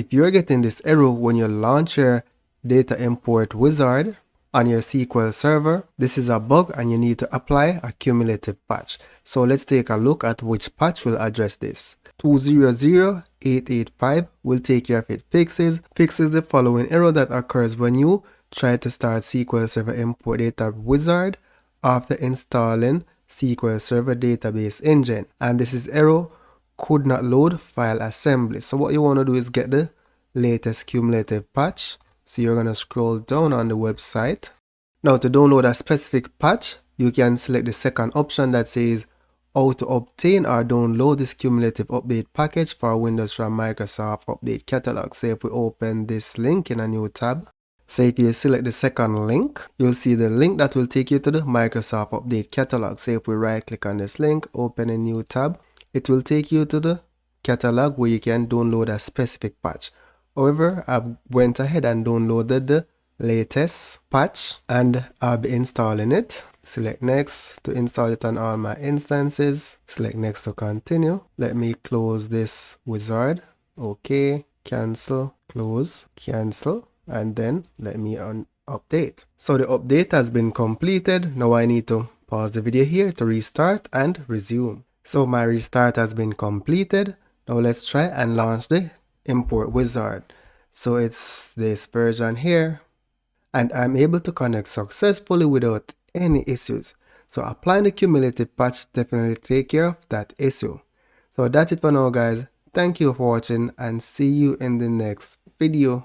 If you're getting this error when you launch your data import wizard on your SQL server, this is a bug and you need to apply a cumulative patch. So let's take a look at which patch will address this. 200885 will take care of it. Fixes the following error that occurs when you try to start SQL Server Import Data Wizard after installing SQL Server Database Engine. And this is error could not load file assembly. So what you want to do is get the latest cumulative patch. So you're going to scroll down on the website. Now to download a specific patch, you can select the second option that says how to obtain or download this cumulative update package for Windows from Microsoft Update Catalog. So if we open this link in a new tab, so if you select the second link, you'll see the link that will take you to the Microsoft Update Catalog. So if we right click on this link, open a new tab, it will take you to the catalog where you can download a specific patch. However, I went ahead and downloaded the latest patch and I'll be installing it. Select next to install it on all my instances. Select next to continue. Let me close this wizard. Okay, cancel, close, cancel, and then let me update. So the update has been completed. Now I need to pause the video here to restart and resume. So my restart has been completed. Now let's try and launch the import wizard. So it's this version here and I'm able to connect successfully without any issues. So applying the cumulative patch definitely take care of that issue. So that's it for now guys. Thank you for watching and see you in the next video.